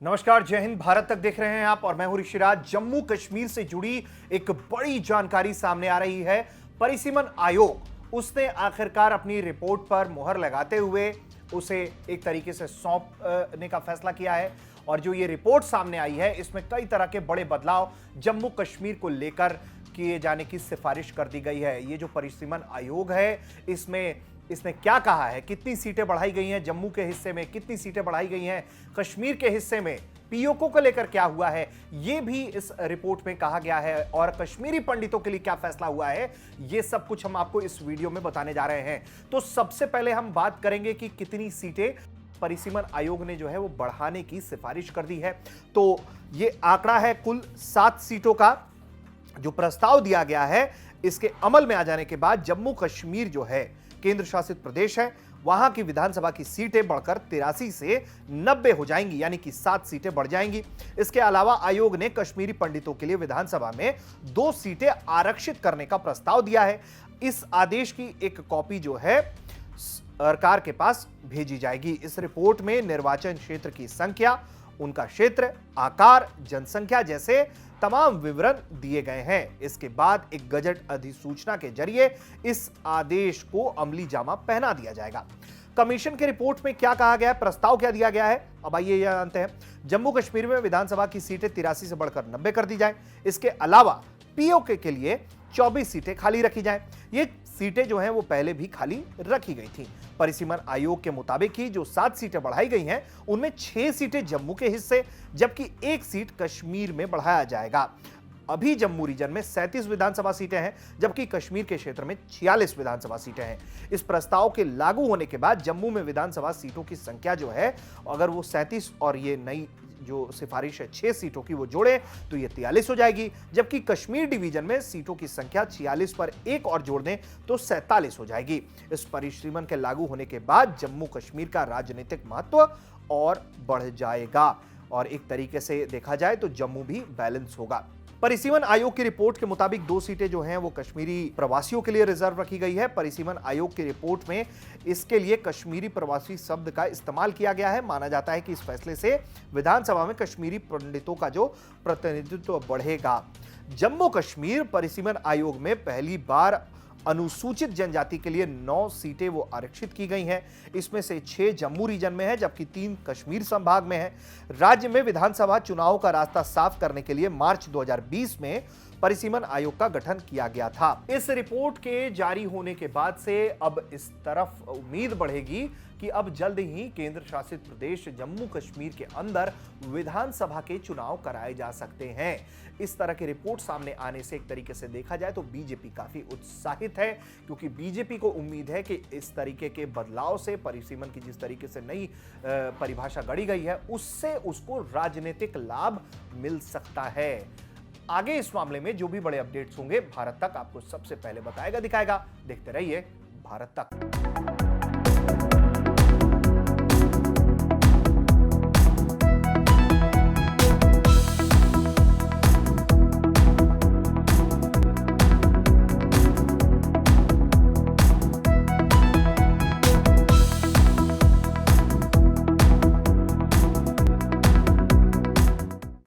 नमस्कार, जय हिंद। भारत तक देख रहे हैं आप और मैं हूं ऋषिराज। जम्मू कश्मीर से जुड़ी एक बड़ी जानकारी सामने आ रही है। परिसीमन आयोग उसने आखिरकार अपनी रिपोर्ट पर मुहर लगाते हुए उसे एक तरीके से सौंपने का फैसला किया है और जो ये रिपोर्ट सामने आई है इसमें कई तरह के बड़े बदलाव जम्मू कश्मीर को लेकर किए जाने की सिफारिश कर दी गई है। ये जो परिसीमन आयोग है इसने क्या कहा है, कितनी सीटें बढ़ाई गई हैं जम्मू के हिस्से में, कितनी सीटें बढ़ाई गई हैं कश्मीर के हिस्से में, पीओके को लेकर क्या हुआ है, यह भी इस रिपोर्ट में कहा गया है और कश्मीरी पंडितों के लिए क्या फैसला हुआ है, यह सब कुछ हम आपको इस वीडियो में बताने जा रहे हैं। तो सबसे पहले हम बात करेंगे कि कितनी सीटें परिसीमन आयोग ने जो है वो बढ़ाने की सिफारिश कर दी है। तो यह आंकड़ा है कुल 7 सीटों का जो प्रस्ताव दिया गया है। इसके अमल में आ जाने के बाद जम्मू कश्मीर जो है केंद्र शासित प्रदेश है, वहां की विधानसभा की सीटें बढ़कर 83 से 90 हो जाएंगी, यानी कि 7 सीटें बढ़ जाएंगी। इसके अलावा आयोग ने कश्मीरी पंडितों के लिए विधानसभा में 2 सीटें आरक्षित करने का प्रस्ताव दिया है। इस आदेश की एक कॉपी जो है सरकार के पास भेजी जाएगी। इस रिपोर्ट में निर्वाचन क्षेत्र की संख्या, उनका क्षेत्र, आकार, जनसंख्या जैसे तमाम विवरण दिए गए हैं। इसके बाद एक गजट अधिसूचना के जरिए इस आदेश को अमली जामा पहना दिया जाएगा। कमीशन की रिपोर्ट में क्या कहा गया है, प्रस्ताव क्या दिया गया है, अब आइए यह जानते हैं। जम्मू कश्मीर में विधानसभा की सीटें 83 से बढ़कर 90 कर दी जाए। इसके अलावा पीओके के लिए 24 सीटें खाली रखी जाएं। ये सीटें जो हैं वो पहले भी खाली रखी गई थी। परिसीमन आयोग के मुताबिक ही जो 7 सीटें बढ़ाई गई हैं उनमें 6 सीटें जम्मू के हिस्से जबकि 1 सीट कश्मीर में बढ़ाया जाएगा। अभी जम्मू रीजन में 37 विधानसभा सीटें हैं जबकि कश्मीर के क्षेत्र में 46 विधानसभा सीटें हैं। इस प्रस्ताव के लागू होने के बाद जम्मू में विधानसभा सीटों की संख्या जो है अगर वो 37 और ये नई जो सिफारिश है 6 सीटों की वो जोड़े तो ये 43 हो जाएगी, जबकि कश्मीर डिवीजन में सीटों की संख्या 46 पर एक और जोड़ दें तो 47 हो जाएगी। इस परिसीमन के लागू होने के बाद जम्मू कश्मीर का राजनीतिक महत्व और बढ़ जाएगा और एक तरीके से देखा जाए तो जम्मू भी बैलेंस होगा। परिसीमन आयोग की रिपोर्ट के मुताबिक 2 सीटें जो हैं वो कश्मीरी प्रवासियों के लिए रिजर्व रखी गई है। परिसीमन आयोग की रिपोर्ट में इसके लिए कश्मीरी प्रवासी शब्द का इस्तेमाल किया गया है। माना जाता है कि इस फैसले से विधानसभा में कश्मीरी पंडितों का जो प्रतिनिधित्व बढ़ेगा। जम्मू कश्मीर परिसीमन आयोग में पहली बार अनुसूचित जनजाति के लिए 9 सीटें वो आरक्षित की गई हैं। इसमें से 6 जम्मू रीजन में है जबकि 3 कश्मीर संभाग में है। राज्य में विधानसभा चुनाव का रास्ता साफ करने के लिए मार्च 2020 में परिसीमन आयोग का गठन किया गया था। इस रिपोर्ट के जारी होने के बाद से अब इस तरफ उम्मीद बढ़ेगी कि अब जल्द ही केंद्र शासित प्रदेश जम्मू कश्मीर के अंदर विधानसभा के चुनाव कराए जा सकते हैं। इस तरह की रिपोर्ट सामने आने से एक तरीके से देखा जाए तो बीजेपी काफी उत्साहित है, क्योंकि बीजेपी को उम्मीद है कि इस तरीके के बदलाव से परिसीमन की जिस तरीके से नई परिभाषा गढ़ी गई है उससे उसको राजनीतिक लाभ मिल सकता है। आगे इस मामले में जो भी बड़े अपडेट्स होंगे भारत तक आपको सबसे पहले बताएगा, दिखाएगा। देखते रहिए भारत तक।